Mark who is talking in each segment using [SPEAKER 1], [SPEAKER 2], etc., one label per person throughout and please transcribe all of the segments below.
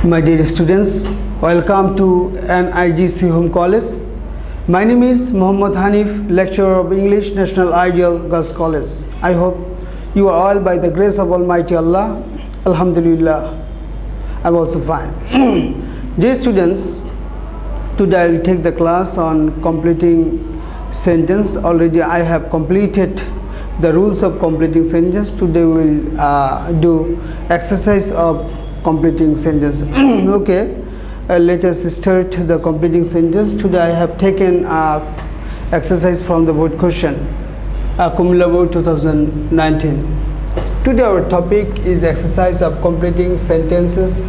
[SPEAKER 1] My dear students, welcome to NIGC Home College. My name is Muhammad Hanif, lecturer of English, National Ideal Girls College. I hope you are all by the grace of Almighty Allah. Alhamdulillah, I'm also fine. Dear students, today I will take the class on completing sentence. Already I have completed the rules of completing sentence. Today we will do exercise of completing sentence. Okay, let us start the completing sentence. Today I have taken exercise from the board question, Cumula Board 2019. Today our topic is exercise of completing sentences.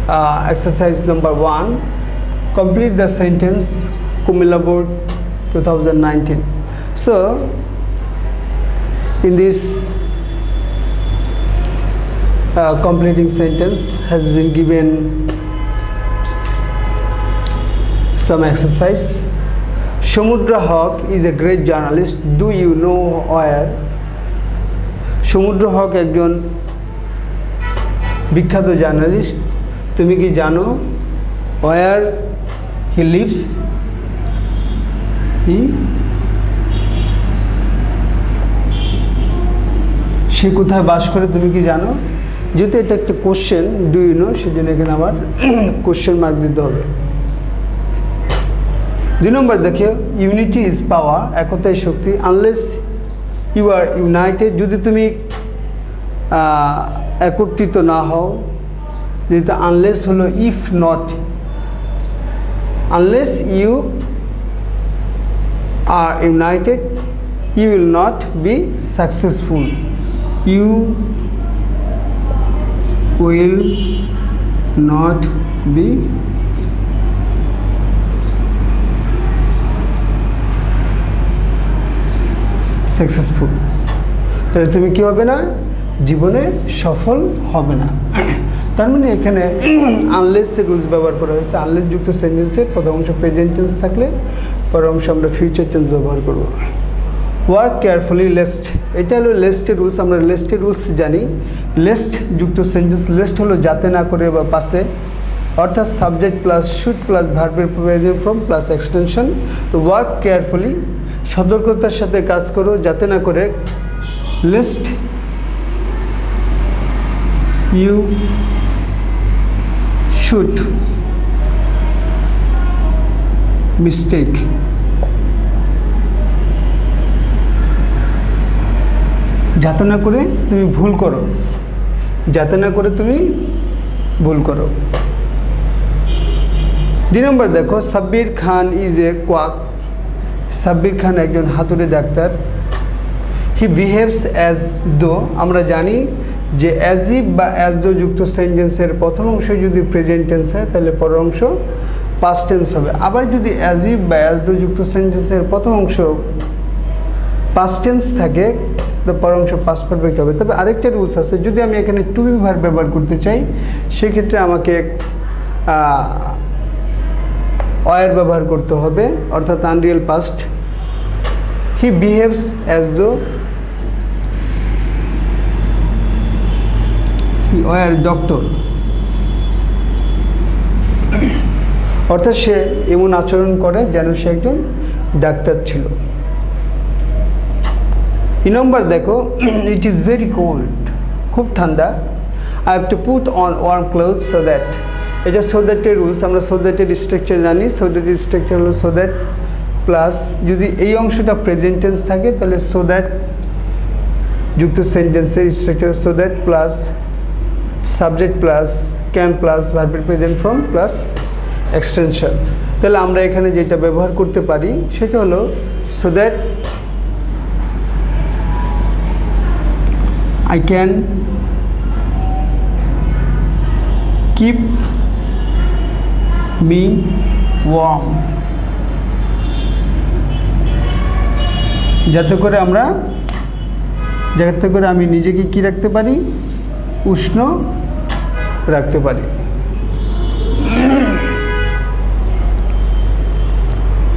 [SPEAKER 1] Exercise number 1, complete the sentence, Cumula Board 2019. So in this completing sentence has been given some exercise. Shamudra Haq is a great journalist. Do you know where? Shamudra Haq একজন বিখ্যাত journalist. তুমি কি জানো where he lives? সে কোথায় বাস করে তুমি কি জানো? যেহেতু এটা একটা কোশ্চেন, ডু ইউ নো, সেজন্য এখানে আমার কোশ্চেন মার্ক দিতে হবে। 2 নম্বর দেখো, ইউনিটি ইজ পাওয়ার, একতাই শক্তি। আনলেস ইউ আর ইউনাইটেড, যদি তুমি একত্রিত না হও, যেহেতু আনলেস হলো if not, unless you are united you will not be successful. You will not be successful. তাহলে তুমি কি হবে না, জীবনে সফল হবে না। তার মানে এখানে আনলেস এর রুলস ব্যবহার করা হয়েছে। আনলেস যুক্ত সেন্টেন্সের প্রথম অংশ প্রেজেন্ট টেন্স থাকলে পরের অংশ আমরা ফিউচার টেন্স ব্যবহার করব। ওয়ার্ক কেয়ারফুলি, লেস্ট, এটা হলো লেস্টের রুলস। আমরা লেস্টের রুলস জানি। লেস্ট যুক্ত সেন্টেন্স, লেস্ট হলো যাতে না করে বা পাশে, অর্থাৎ সাবজেক্ট প্লাস শুড প্লাস ভার্বের প্রেজেন্ট ফর্ম প্লাস এক্সটেনশন। তো ওয়ার্ক কেয়ারফুলি, সতর্কতার সাথে কাজ করো যাতে না করে। লেস্ট ইউ শুড মিস্টেক, যাতে না করে তুমি ভুল করো, যাতে না করে তুমি ভুল করো। 2 নম্বর দেখো, Sabbir Khan is a quack, Sabbir Khan একজন হাতুড়ে doctor. He behaves as though, আমরা জানি যে অ্যাজ ইফ বা অ্যাজ দো যুক্ত সেন্টেন্সের প্রথম অংশ যদি প্রেজেন্ট টেন্স হয় তাহলে পরের অংশ পাস্ট টেন্স হবে। আবার যদি অ্যাজ ইফ বা অ্যাজ দো যুক্ত সেন্টেন্সের প্রথম অংশ পাস্ট টেন্স থাকে, পরের অংশ পাস্ট পারফেক্ট হবে। তবে আরেকটা রুলস আছে, যদি আমি এখানে টু বি ভার্ব ব্যবহার করতে চাই সেক্ষেত্রে আমাকে ওয়ার ব্যবহার করতে হবে, অর্থাৎ আনরিয়েল পাস্ট। হি বিহেভস অ্যাজ দো হি ওয়ার ডক্টর, অর্থাৎ সে এমন আচরণ করে যেন সে একজন ডাক্তার ছিল। 3 নম্বর দেখো, ইট ইজ ভেরি কোল্ড, খুব ঠান্ডা। I have to put on warm clothes so that, এটা সো দ্যাটের রুলস। আমরা সো দ্যাটের স্ট্রাকচার জানি। সো দ্যাটের স্ট্রাকচার হলো সো দ্যাট প্লাস যদি এই অংশটা প্রেজেন্ট টেন্স থাকে তাহলে সো দ্যাট যুক্ত সেন্টেন্সের structure so that plus subject plus can plus ভার্বের প্রেজেন্ট ফর্ম প্লাস এক্সটেনশন। তাহলে আমরা এখানে যেটা ব্যবহার করতে পারি সেটা হলো so that I can keep me warm, যাতে করে আমি নিজেকে কি রাখতে পারি, উষ্ণ রাখতে পারি।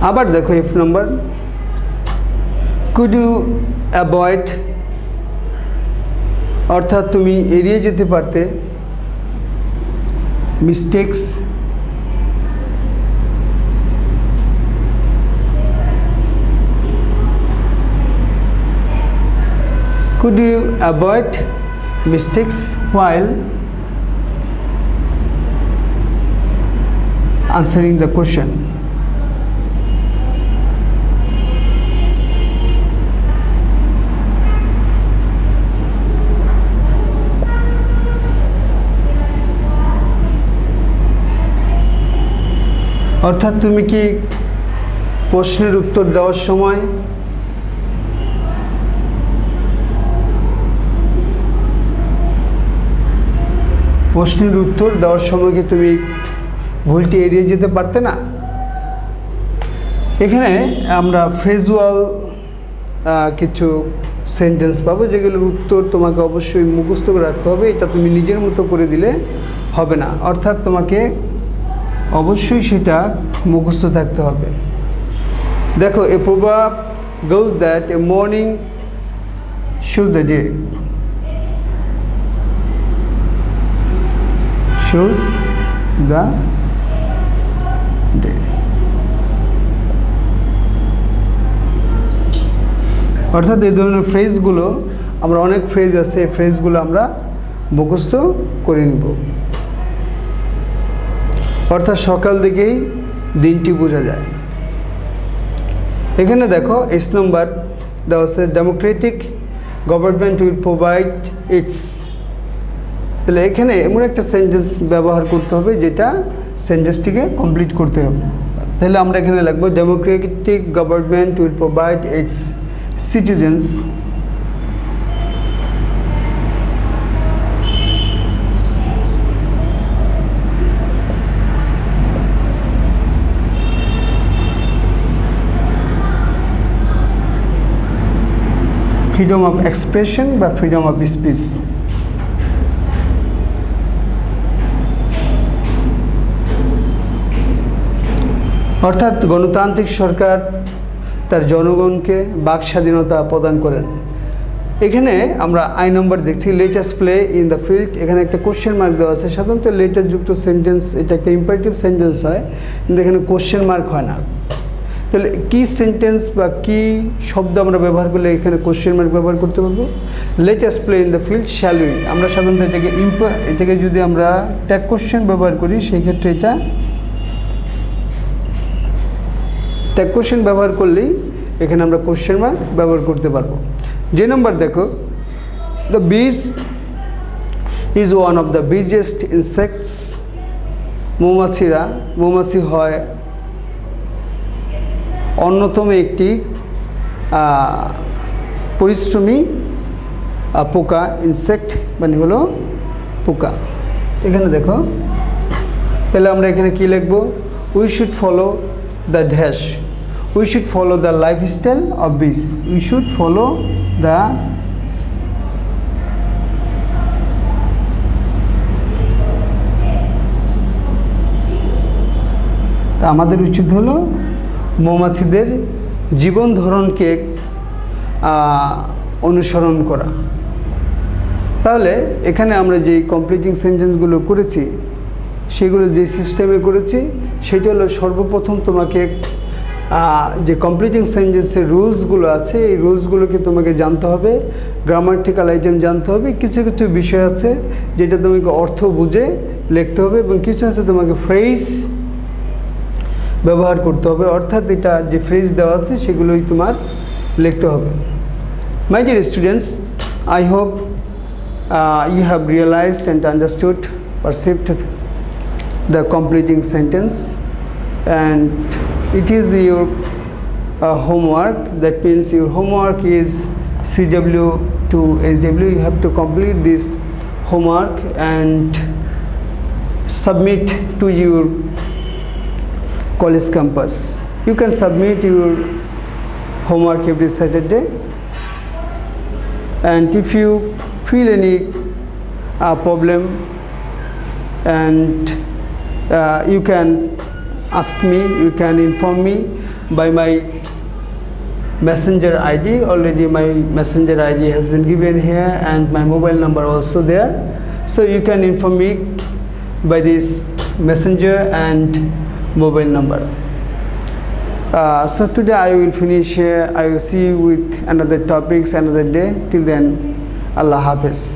[SPEAKER 1] আবার দেখো F number, could you avoid, অর্থাৎ তুমি এড়িয়ে যেতে পারতে mistakes, could you avoid mistakes while answering the question? অর্থাৎ তুমি কি প্রশ্নের উত্তর দেওয়ার সময় কি তুমি ভুলটি এড়িয়ে যেতে পারতে না? এখানে আমরা ফ্রেজুয়াল কিছু সেন্টেন্স পাবো, যেগুলোর উত্তর তোমাকে অবশ্যই মুখস্থ করে রাখতে হবে। এটা তুমি নিজের মতো করে দিলে হবে না, অর্থাৎ তোমাকে অবশ্যই সেটা মুখস্থ থাকতে হবে। দেখো, এ proverb goes that a morning shows the day, shows the day। অর্থাৎ এই ধরনের ফ্রেজগুলো, আমরা অনেক ফ্রেজ আছে, এই ফ্রেজগুলো আমরা মুখস্থ করে নিব। অর্থাৎ সকাল দিকেই দিনটি বোঝা যায়। এখানে দেখো এস নম্বর দেওয়া আছে, Democratic government will provide it's. তাহলে এখানে এমন একটা সেন্টেন্স ব্যবহার করতে হবে যেটা সেন্টেন্সটিকে কমপ্লিট করতে হবে। তাহলে আমরা এখানে লিখব, Democratic government will provide it's citizens freedom of expression বা ফ্রিডম অফ স্পিচ। অর্থাৎ গণতান্ত্রিক সরকার তার জনগণকে বাক স্বাধীনতা প্রদান করেন। এখানে আমরা আই নম্বর দেখছি, let us play in the field. এখানে একটা কোশ্চেন মার্ক দেওয়া আছে। সাধারণত লেটার যুক্ত সেন্টেন্স এটা একটা ইম্পারেটিভ সেন্টেন্স হয়, কিন্তু এখানে কোশ্চেন মার্ক হয় না। তাহলে কি সেন্টেন্স বা কি শব্দ আমরা ব্যবহার করলে এখানে কোশ্চেন মার্ক ব্যবহার করতে পারবো? Let us play in the field shall we. আমরা সাধারণত এটাকে যদি আমরা ট্যাগ কোশ্চেন ব্যবহার করি, সেই ক্ষেত্রে এটা ট্যাগ কোশ্চেন ব্যবহার করলেই এখানে আমরা কোশ্চেন মার্ক ব্যবহার করতে পারবো। যে নম্বর দেখো, the bee is one of the biggest insects. মৌমাছি হয় অন্যতম একটি পরিশ্রমী পোকা। ইনসেক্ট মানে হলো পোকা। এখানে দেখো, তাহলে আমরা এখানে কি লিখব? We should follow the dash, we should follow the lifestyle of বিজ। উই শুড ফলো দ্য তা আমাদের উচিত হলো মৌমাছিদের জীবন ধরনকে অনুসরণ করা। তাহলে এখানে আমরা যে কমপ্লিটিং সেন্টেন্সগুলো করেছি, সেগুলো যে সিস্টেমে করেছি, সেটা হলো সর্বপ্রথম তোমাকে যে কমপ্লিটিং সেন্টেন্সের রুলসগুলো আছে, এই রুলসগুলোকে তোমাকে জানতে হবে, গ্রামাটিক্যাল আইটেম জানতে হবে। কিছু কিছু বিষয় আছে যেটা তোমাকে অর্থ বুঝে লিখতে হবে, এবং কিছু আছে তোমাকে ফ্রেজ ব্যবহার করতে হবে। অর্থাৎ এটা যে ফ্রেজ দেওয়া আছে সেগুলোই তোমার লিখতে হবে। My dear students, I hope you have realized and understood, perceived the completing sentence, and it is your homework. That means your homework is CW to SW. You have to complete this homework and submit to your college campus. You can submit your homework every Saturday, and if you feel any problem, and you can ask me, you can inform me by my messenger ID. Already my messenger ID has been given here, and my mobile number also there, so you can inform me by this messenger and mobile number. So today I will finish here. I will see you with another topics another day. Till then, Allah Hafiz.